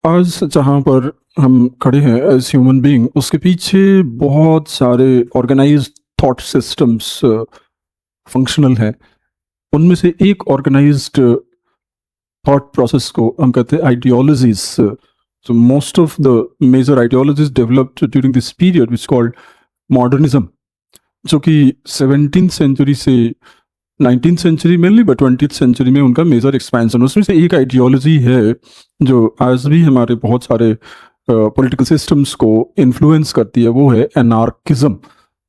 आज जहाँ पर हम खड़े हैं एज ह्यूमन बीइंग, उसके पीछे बहुत सारे ऑर्गेनाइज्ड थॉट सिस्टम्स फंक्शनल हैं। उनमें से एक ऑर्गेनाइज्ड थॉट प्रोसेस को हम कहते हैं ideologies. So most of the major ideologies developed during this period which called modernism, जो कि 17th सेंचुरी से 19th century mainly but 20th century में उनका मेजर एक्सपेंशन। उसमें से एक आइडियोलॉजी है जो आज भी हमारे बहुत सारे पॉलिटिकल सिस्टम्स को इन्फ्लुएंस करती है, वो है एनार्किज्म।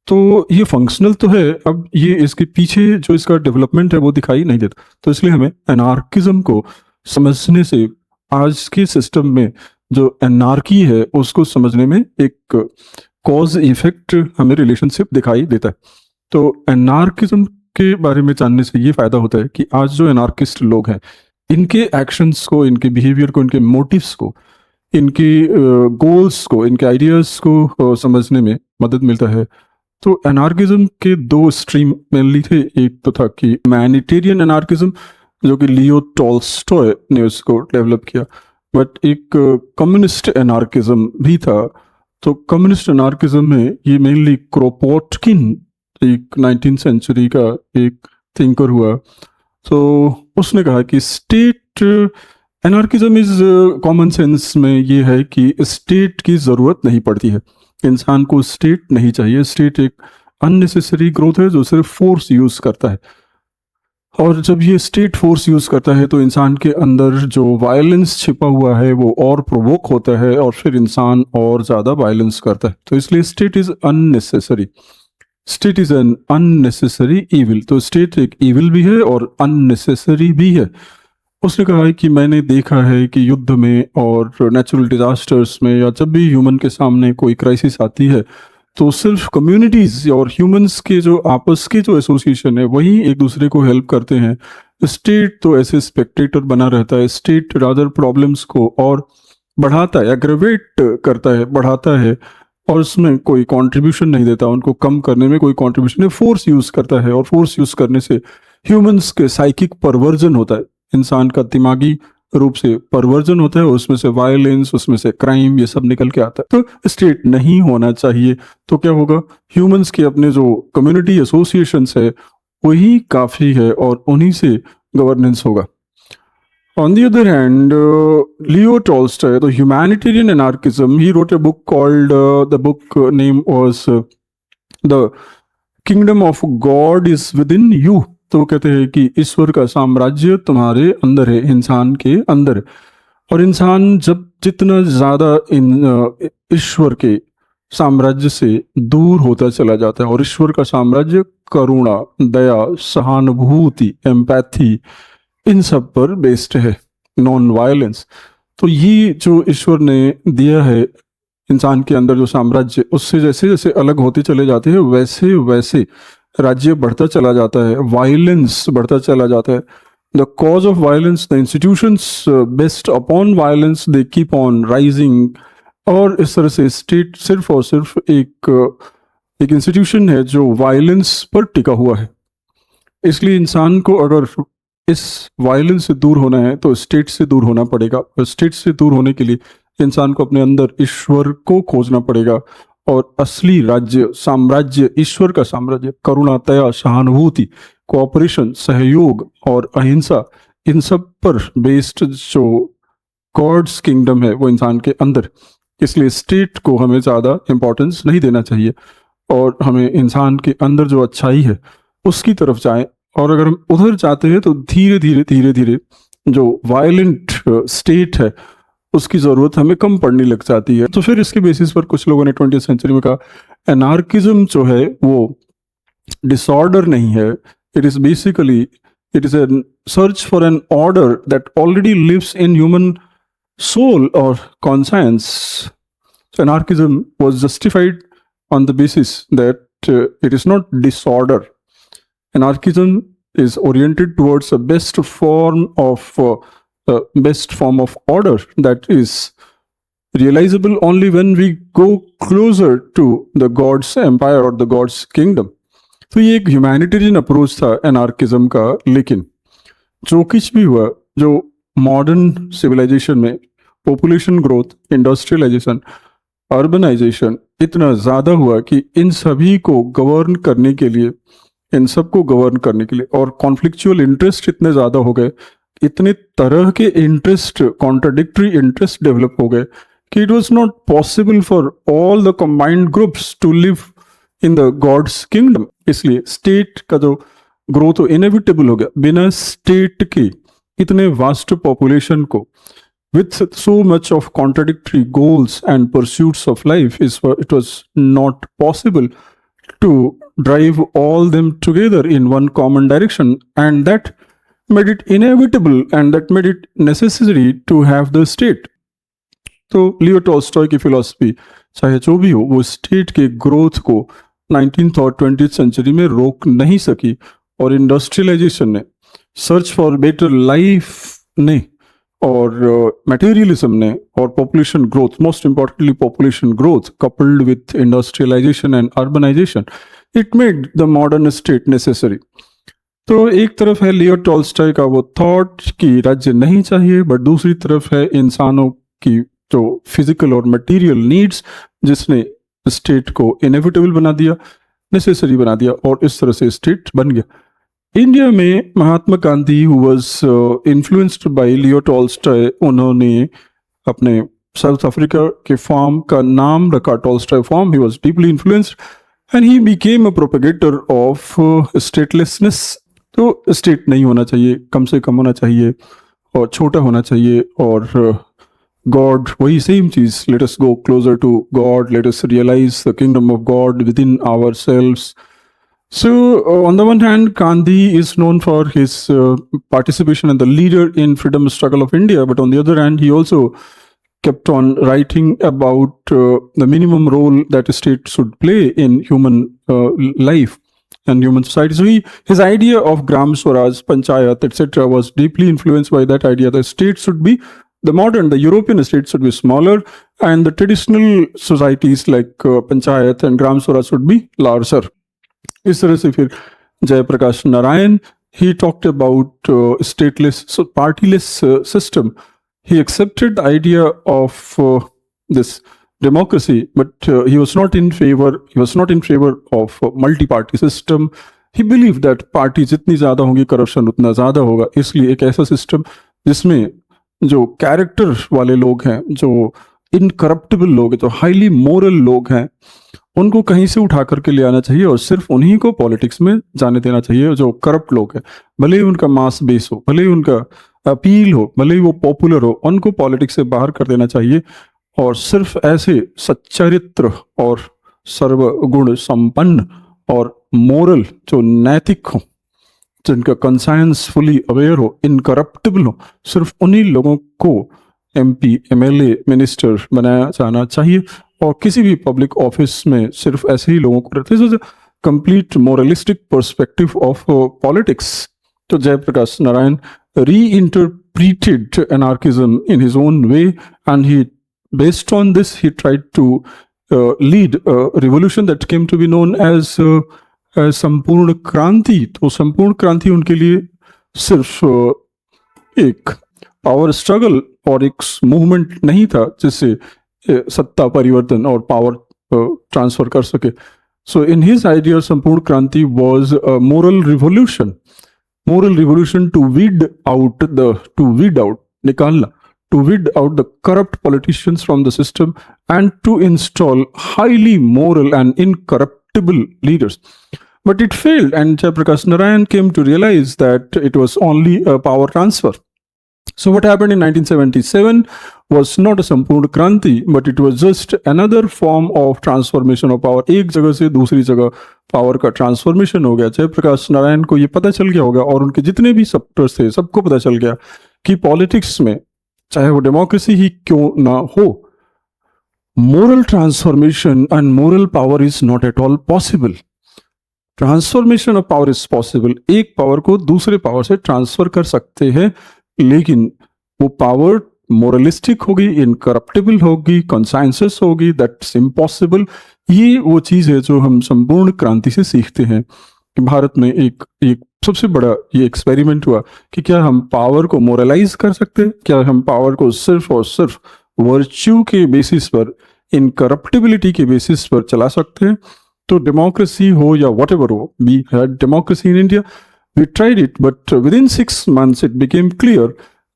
तो ये फंक्शनल तो है, अब ये इसके पीछे जो इसका डेवलपमेंट है वो दिखाई नहीं देता। तो इसलिए हमें एनार्किज्म को समझने से आज के सिस्टम में जो एनार्की है उसको समझने में एक कॉज इफेक्ट हमें रिलेशनशिप दिखाई देता है। तो एनार्किज्म के बारे में जानने से ये फायदा होता है कि आज जो एनार्किस्ट लोग हैं, इनके एक्शंस को, इनके बिहेवियर को, इनके मोटिव्स को, इनके गोल्स को, इनके आइडियाज को समझने में मदद मिलता है। तो एनार्किज्म के दो स्ट्रीम मेनली थे। एक तो था कि मैनिटेरियन एनार्किज्म, जो कि लियो टॉल्स्टॉय ने उसको डेवलप किया, बट एक कम्युनिस्ट एनार्किज्म भी था। तो कम्युनिस्ट एनार्किज्म में ये मेनली क्रोपोटकिन, एक 19th सेंचुरी का एक थिंकर हुआ। तो उसने कहा कि state anarchism is common sense में ये है कि स्टेट की ज़रूरत नहीं पड़ती है, इंसान को स्टेट नहीं चाहिए। स्टेट एक अननेसेसरी ग्रोथ है जो सिर्फ फोर्स यूज़ करता है, और जब ये स्टेट फोर्स यूज़ करता है तो इंसान के अंदर जो वायलेंस छिपा हुआ है वो और प्रोवोक होता है, और फिर इंसान और ज़्यादा वायलेंस करता है। तो इसलिए state is unnecessary, state is an unnecessary evil. तो स्टेट एक ईविल भी है और अननेसेसरी भी है। उसने कहा है कि मैंने देखा है कि युद्ध में और नेचुरल डिजास्टर्स में, या जब भी ह्यूमन के सामने कोई क्राइसिस आती है, तो सिर्फ कम्युनिटीज़ और ह्यूमंस के जो आपस के जो एसोसिएशन है वही एक दूसरे को हेल्प करते हैं। स्टेट तो ऐसे स्पेक्टेटर बना रहता है। स्टेट रादर प्रॉब्लम्स को और बढ़ाता है, एग्रेवेट करता है, बढ़ाता है, और उसमें कोई कंट्रीब्यूशन नहीं देता, उनको कम करने में कोई कंट्रीब्यूशन नहीं, फोर्स यूज़ करता है। और फोर्स यूज़ करने से ह्यूमंस के साइकिक परवर्जन होता है, इंसान का दिमागी रूप से परवर्जन होता है, उसमें से वायलेंस, उसमें से क्राइम, ये सब निकल के आता है। तो स्टेट नहीं होना चाहिए। तो क्या होगा, ह्यूमंस के अपने जो कम्युनिटी एसोसिएशंस है वही काफ़ी है, और उन्हीं से गवर्नेंस होगा। On the other hand, Leo Tolstoy, the humanitarian anarchism, he wrote a book called, the book name was The Kingdom of God is Within You। तो वो कहते हैं कि ईश्वर का साम्राज्य तुम्हारे अंदर है, इंसान के अंदर। और इंसान जब जितना ज़्यादा ईश्वर के साम्राज्य से दूर होता चला जाता है, और ईश्वर का साम्राज्य करुणा, दया, सहानुभूति, एम्पैथी, इन सब पर बेस्ड है, नॉन वायलेंस। तो ये जो ईश्वर ने दिया है इंसान के अंदर जो साम्राज्य, उससे जैसे जैसे अलग होते चले जाते हैं वैसे वैसे राज्य बढ़ता चला जाता है, वायलेंस बढ़ता चला जाता है। The cause of violence, the institutions based upon violence, they keep on rising. और इस तरह से स्टेट सिर्फ और सिर्फ एक इंस्टीट्यूशन है जो वायलेंस पर टिका हुआ है। इसलिए इंसान को अगर इस वायलेंस से दूर होना है तो स्टेट से दूर होना पड़ेगा, और स्टेट से दूर होने के लिए इंसान को अपने अंदर ईश्वर को खोजना पड़ेगा। और असली राज्य, साम्राज्य, ईश्वर का साम्राज्य, करुणा, दया, सहानुभूति, कोऑपरेशन, सहयोग और अहिंसा, इन सब पर बेस्ड जो गॉड्स किंगडम है वो इंसान के अंदर। इसलिए स्टेट को हमें ज़्यादा इम्पोर्टेंस नहीं देना चाहिए, और हमें इंसान के अंदर जो अच्छाई है उसकी तरफ जाएं। और अगर हम उधर जाते हैं तो धीरे धीरे धीरे धीरे जो वायलेंट स्टेट है उसकी ज़रूरत हमें कम पड़ने लग जाती है। तो फिर इसके बेसिस पर कुछ लोगों ने 20th सेंचुरी में कहा एनार्किज्म जो है वो डिसऑर्डर नहीं है, it is basically, it is an search for an order that already lives in human soul और conscience. Anarchism was justified on the basis that it is not disorder. Anarchism is oriented towards a best form of order that is realizable only when we go closer to the God's empire or the God's kingdom. तो ये एक humanitarian approach था anarchism का। लेकिन जो कुछ भी हुआ, जो मॉडर्न सिविलाइजेशन में पॉपुलेशन ग्रोथ, इंडस्ट्रियलाइजेशन, अर्बनाइजेशन इतना ज़्यादा हुआ कि इन सभी को गवर्न करने के लिए, इन सबको गवर्न करने के लिए, और कॉन्फ्लिक्चुअल इंटरेस्ट इतने ज़्यादा हो गए, इतने तरह के इंटरेस्ट, कॉन्ट्राडिक्टरी इंटरेस्ट डेवलप हो गए कि it was not possible for all the combined groups to live in the God's kingdom. इसलिए स्टेट का जो ग्रोथ तो इनएविटेबल हो गया। बिना स्टेट के इतने वास्ट पॉपुलेशन को with so much of contradictory goals and pursuits of life, it was not possible to drive all them together in one common direction, and that made it inevitable and that made it necessary to have the state. तो Leo Tolstoy की philosophy चाहे जो भी हो, वो state के growth को 19th और 20th सेंचुरी में रोक नहीं सकी, और इंडस्ट्रियलाइजेशन ने, सर्च फॉर बेटर लाइफ ने, और मटेरियलिज्म ने, और population growth, most importantly population growth coupled with industrialisation and urbanisation, it made the modern state necessary. तो एक तरफ है लियो टॉल्स्टॉय का वो थॉट कि राज्य नहीं चाहिए, बट दूसरी तरफ है इंसानों की जो फिजिकल और मटेरियल नीड्स, जिसने स्टेट को इनएविटेबल बना दिया, नेसेसरी बना दिया, और इस तरह से स्टेट बन गया। इंडिया में Mahatma Gandhi who was influenced by Leo Tolstoy, उन्होंने अपने साउथ अफ्रीका के फॉर्म का नाम रखा Tolstoy farm. He was deeply influenced and he became a propagator of statelessness. तो स्टेट नहीं होना चाहिए, कम से कम होना चाहिए, और छोटा होना चाहिए, और गॉड वही सेम चीज, let us go closer to God, let us realise the kingdom of God within ourselves. So, on the one hand, Gandhi is known for his participation and the leader in freedom struggle of India, but on the other hand, he also kept on writing about the minimum role that a state should play in human life and human society. So, his idea of Gram Swaraj, Panchayat, etc., was deeply influenced by that idea. The state should be the European state should be smaller, and the traditional societies like Panchayat and Gram Swaraj should be larger. इस तरह से फिर Jayaprakash Narayan, he talked about stateless, so partyless system. He accepted the idea of this democracy, but he was not in favor of multi-party system. He believed that party जितनी ज़्यादा होंगी corruption उतना ज़्यादा होगा, इसलिए एक ऐसा सिस्टम जिसमें जो कैरेक्टर वाले लोग हैं, जो इनकरप्टिबल लोग हैं, जो हाईली मोरल लोग हैं, उनको कहीं से उठा करके ले आना चाहिए, और सिर्फ उन्हीं को पॉलिटिक्स में जाने देना चाहिए। जो करप्ट लोग हैं, भले ही उनका मास बेस हो, भले ही उनका अपील हो, भले ही वो पॉपुलर हो, उनको पॉलिटिक्स से बाहर कर देना चाहिए, और सिर्फ ऐसे सच्चरित्र और सर्वगुण संपन्न और मोरल, जो नैतिक हो, जिनका कंसाइंस फुली अवेयर हो, इनकरप्टिबल हो, सिर्फ उन्हीं लोगों को MP, MLA, मिनिस्टर बनाया जाना चाहिए, और किसी भी पब्लिक ऑफिस में सिर्फ ऐसे ही लोगों को रखते हैं। Complete moralistic perspective of politics. तो Jayaprakash Narayan reinterpreted anarchism in his own way, and based on this, he tried to lead a revolution that came to be known as संपूर्ण क्रांति। तो संपूर्ण क्रांति उनके लिए सिर्फ एक पावर स्ट्रगल और एक मूवमेंट नहीं था जिससे सत्ता परिवर्तन और पावर ट्रांसफर कर सके। सो इन हिज आइडिया संपूर्ण क्रांति was a moral revolution to weed out निकालना, to weed out the corrupt politicians from the system and to install highly moral and incorruptible leaders. But it failed, and Jayaprakash Narayan came to realize that it was only a power transfer. So what happened in 1977 was not a Sampurna Kranti, but it was just another form of transformation of power. एक जगह से दूसरी जगह power का transformation हो गया। जयप्रकाश नारायण को ये पता चल गया होगा, और उनके जितने भी सपोर्टर्स थे सबको पता चल गया कि पॉलिटिक्स में, चाहे वो डेमोक्रेसी ही क्यों ना हो, moral transformation and moral power is not at all possible. Transformation of power is possible, एक पावर को दूसरे पावर से ट्रांसफर कर सकते हैं, लेकिन वो पावर मोरलिस्टिक होगी, इनकरप्टिबल होगी, कॉन्साइंसस होगी, दैट्स इम्पॉसिबल। ये वो चीज है जो हम संपूर्ण क्रांति से सीखते हैं कि भारत में एक सबसे बड़ा ये एक्सपेरिमेंट हुआ कि क्या हम पावर को मोरलाइज कर सकते हैं, क्या हम पावर को सिर्फ और सिर्फ वर्च्यू के बेसिस पर, इनकरप्टिबिलिटी के बेसिस पर चला सकते हैं। तो डेमोक्रेसी हो या वट एवर हो, we had democracy in India, we tried it, but within 6 months it became clear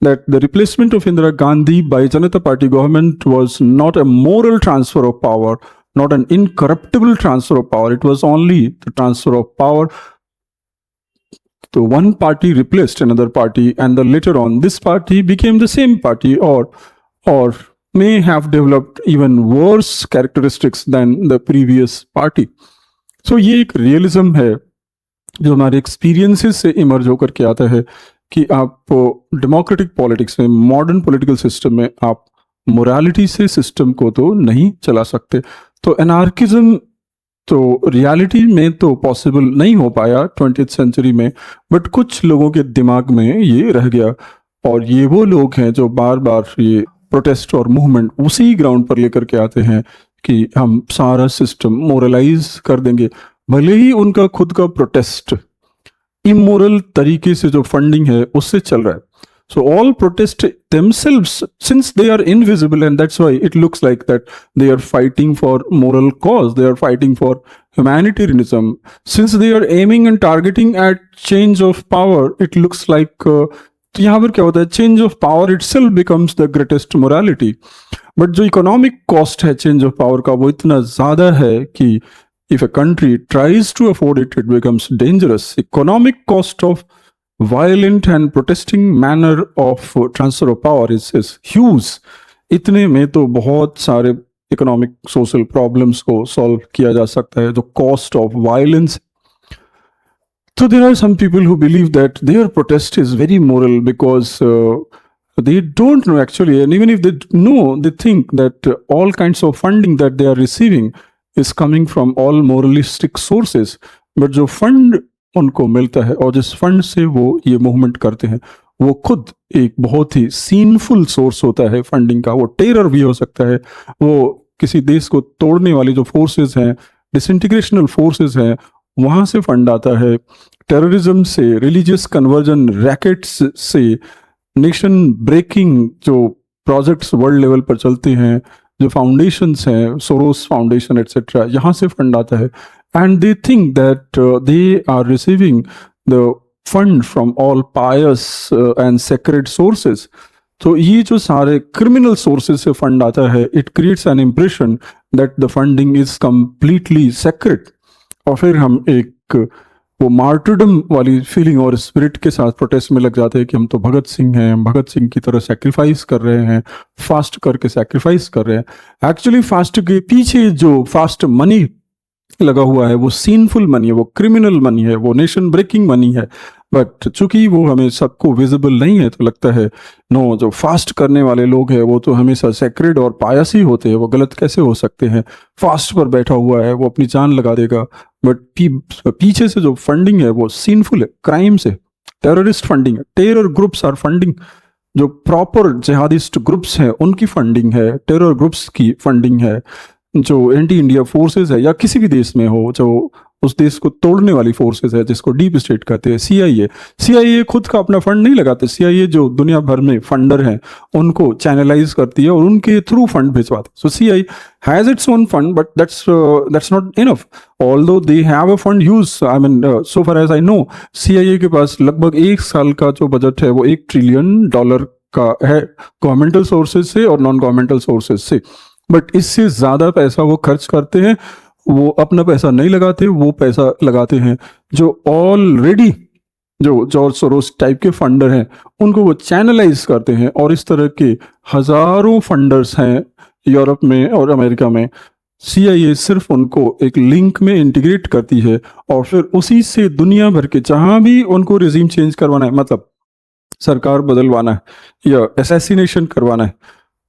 that the replacement of Indira Gandhi by Janata Party government was not a moral transfer of power, not an incorruptible transfer of power. It was only the transfer of power. So one party replaced another party, and then later on this party became the same party, or may have developed even worse characteristics than the previous party. So ये एक realism है जो हमारे experiences से emerge होकर के आता है कि आप डेमोक्रेटिक पॉलिटिक्स में, मॉडर्न पॉलिटिकल सिस्टम में आप मोरालिटी से सिस्टम को तो नहीं चला सकते। तो एनार्किज्म तो रियलिटी में तो पॉसिबल नहीं हो पाया 20th सेंचुरी में, बट कुछ लोगों के दिमाग में ये रह गया, और ये वो लोग हैं जो बार बार ये प्रोटेस्ट और मूवमेंट उसी ग्राउंड पर लेकर के आते हैं कि हम सारा सिस्टम मोरलाइज कर देंगे, भले ही उनका खुद का प्रोटेस्ट इमोरल तरीके से जो फंडिंग है उससे चल रहा है। So all protest themselves, since they are invisible, and that's why it looks like that they are fighting for moral cause, they are fighting for humanitarianism. Since they are aiming and targeting at change of power, it looks like तो यहाँ पर क्या होता है, change of power itself becomes the greatest morality. But जो economic cost है change of power का वो इतना ज्यादा है कि if a country tries to afford it, it becomes dangerous. Economic cost of violent and protesting manner of transfer of power is huge. इतने में तो बहुत सारे इकोनॉमिक सोशल प्रॉब्लम्स को सॉल्व किया जा सकता है, जो cost of violence. So there are some people who believe that their protest is very moral because they don't know actually, and even if they know, they think that all kinds of funding that they are receiving is coming from all moralistic sources. But जो fund उनको मिलता है और जिस fund से वो ये movement करते हैं वो खुद एक बहुत ही सीनफुल सोर्स होता है फंडिंग का। वो टेरर भी हो सकता है, वो किसी देश को तोड़ने वाली जो फोर्सेस हैं, डिसइंटीग्रेशनल फोर्सेस हैं, वहाँ से फंड आता है। टेररिज्म से, रिलीजियस कन्वर्जन रैकेट्स से, नेशन ब्रेकिंग जो प्रोजेक्ट्स वर्ल्ड लेवल पर चलते हैं, जो फाउंडेशंस हैं, सोरोस फाउंडेशन एटसेट्रा, यहाँ से फंड आता है। And they think that they are receiving the fund from all pious and sacred sources. तो ये जो सारे क्रिमिनल सोर्सेज से फंड आता है, it creates an impression that the funding is completely sacred. और फिर हम एक वो मार्टरडम वाली फीलिंग और स्पिरिट के साथ प्रोटेस्ट में लग जाते हैं कि हम तो भगत सिंह हैं, हम भगत सिंह की तरह सैक्रिफाइस कर रहे हैं, फास्ट करके सैक्रिफाइस कर रहे हैं। एक्चुअली फास्ट के पीछे जो फास्ट मनी लगा हुआ है वो सीनफुल मनी है, वो क्रिमिनल मनी है, वो नेशन ब्रेकिंग मनी है। बट चूंकि वो हमें सबको विजिबल नहीं है तो लगता है नो, जो फास्ट करने वाले लोग हैं वो तो हमेशा सेक्रेड और पायस ही होते हैं, वो गलत कैसे हो सकते हैं, फास्ट पर बैठा हुआ है, वो अपनी जान लगा देगा। बट पीछे से जो फंडिंग है वो सीनफुल है, क्राइम से, टेररिस्ट फंडिंग है, टेरर ग्रुप्स आर फंडिंग, जो प्रॉपर जिहादिस्ट ग्रुप्स हैं उनकी फंडिंग है, टेरर ग्रुप्स की फंडिंग है। जो एंटी इंडिया फोर्सेस है या किसी भी देश में हो, जो उस देश को तोड़ने वाली फोर्सेस है जिसको डीप स्टेट कहते हैं, सीआईए खुद का अपना फंड नहीं लगाते। सीआईए जो दुनिया भर में फंडर हैं उनको चैनलाइज करती है और उनके थ्रू फंड भिजवाती है। So CIA has its own fund, but that's not enough. Although they have a fund use, I mean so far as I know, CIA के पास लगभग 1 साल का जो बजट है वो $1 ट्रिलियन का है, गवर्नमेंटल सोर्सेज से और नॉन गवर्नमेंटल सोर्सेज से। बट इससे ज्यादा पैसा वो खर्च करते हैं, वो अपना पैसा नहीं लगाते, वो पैसा लगाते हैं जो ऑलरेडी जो जॉर्ज सोरोस टाइप के फंडर हैं उनको वो चैनलाइज करते हैं। और इस तरह के हजारों फंडर्स हैं यूरोप में और अमेरिका में। सीआईए सिर्फ उनको एक लिंक में इंटीग्रेट करती है और फिर उसी से दुनिया भर के जहां भी उनको रिजीम चेंज करवाना है, मतलब सरकार बदलवाना है या असैसिनेशन करवाना है,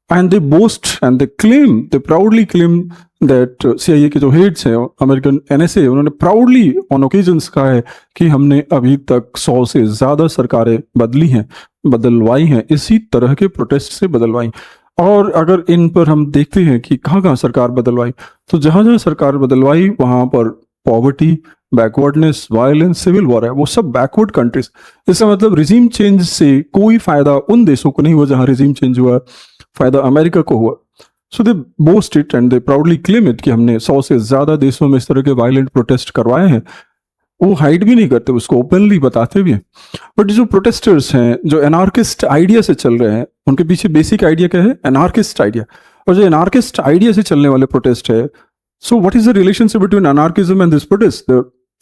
and they boast and they claim, they proudly claim that CIA के जो हेड्स हैं, अमेरिकन NSA, उन्होंने प्राउडली ऑन ओकेजन्स कहा है कि हमने अभी तक 100 से ज़्यादा सरकारें बदली हैं, बदलवाई हैं, इसी तरह के प्रोटेस्ट से बदलवाई। और अगर इन पर हम देखते हैं कि कहाँ कहाँ सरकार बदलवाई, तो जहाँ जहाँ सरकार बदलवाई वहाँ पर poverty, backwardness, violence, civil war है, वो सब बैकवर्ड कंट्रीज। इसका मतलब रिजीम चेंज से कोई फायदा उन देशों को नहीं हुआ जहां रिजीम चेंज हुआ, फायदा अमेरिका को हुआ। So they boast it and they proudly claim it कि हमने 100 से ज्यादा देशों में इस तरह के वायलेंट प्रोटेस्ट करवाए हैं। वो हाइड भी नहीं करते, उसको ओपनली बताते भी हैं। बट जो प्रोटेस्टर्स हैं, जो एनार्किस्ट आइडिया से चल रहे हैं, उनके पीछे बेसिक आइडिया क्या है? Anarchist idea. और जो एनार्किस्ट आइडिया से चलने वाले प्रोटेस्ट है, so what is the relationship between anarchism and this protest?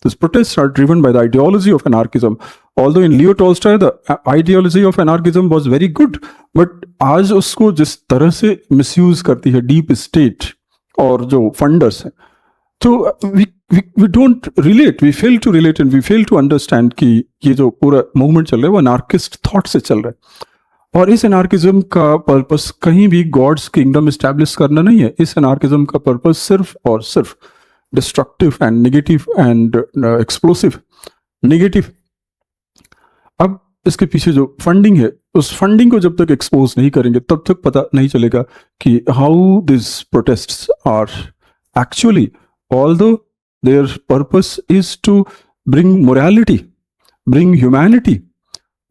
These protests are driven by the ideology of anarchism. Although in Leo Tolstoy the ideology of anarchism was very good, but आज उसको जिस तरह से misuse करती है deep state और जो funders हैं, तो we don't relate, we fail to relate and we fail to understand कि ये जो पूरा मूवमेंट चल रहा है वो अनार्किस्ट थॉट से चल रहा है। और इस एनार्किज्म का पर्पस कहीं भी गॉड्स किंगडम एस्टैब्लिश करना नहीं है। इस एनार्किज्म का पर्पस सिर्फ और सिर्फ destructive and negative and explosive negative. अब इसके पीछे जो फंडिंग है, उस फंडिंग को जब तक एक्सपोज नहीं करेंगे तब तक पता नहीं चलेगा कि how this protests are actually, although their purpose is to bring morality, bring humanity,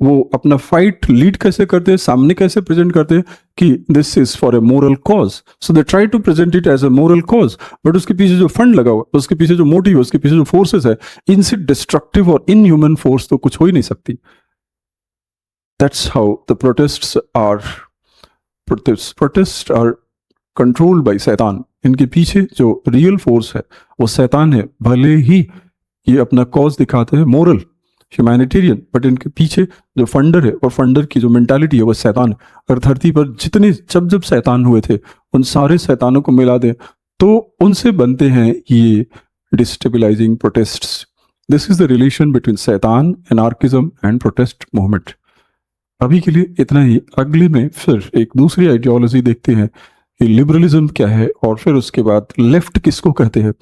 वो अपना फाइट लीड कैसे करते हैं, सामने कैसे प्रेजेंट करते हैं कि this is for a moral cause. So they try to present it as a moral cause, but उसके पीछे जो फंड लगा हुआ, उसके पीछे जो मोटिव है, उसके पीछे जो फोर्सेस है, इनसे डिस्ट्रक्टिव और इनह्यूमन फोर्स तो कुछ हो ही नहीं सकती। That's how the protests are controlled by शैतान। इनके पीछे जो रियल फोर्स है वो शैतान है, भले ही ये अपना कॉज दिखाते हैं मोरल ह्यूमैनिटेरियन, बट इनके पीछे जो फंडर है और फंडर की जो मेंटालिटी है वो शैतान है। और धरती पर जितने जब शैतान हुए थे उन सारे शैतानों को मिला दें तो उनसे बनते हैं ये destabilising protests. This is the relation between शैतान, एनार्किज्म एंड प्रोटेस्ट मूवमेंट। अभी के लिए इतना ही। अगले में फिर एक दूसरी आइडियोलॉजी देखते हैं कि लिबरलिज्म क्या है, और फिर उसके बाद लेफ्ट किसको कहते हैं,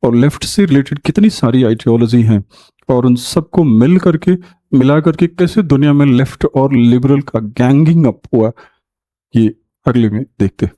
और लेफ्ट से रिलेटेड कितनी सारी आइडियोलॉजी हैं, और उन सबको मिला करके कैसे दुनिया में लेफ्ट और लिबरल का गैंगिंग अप हुआ, ये अगले में देखते हैं।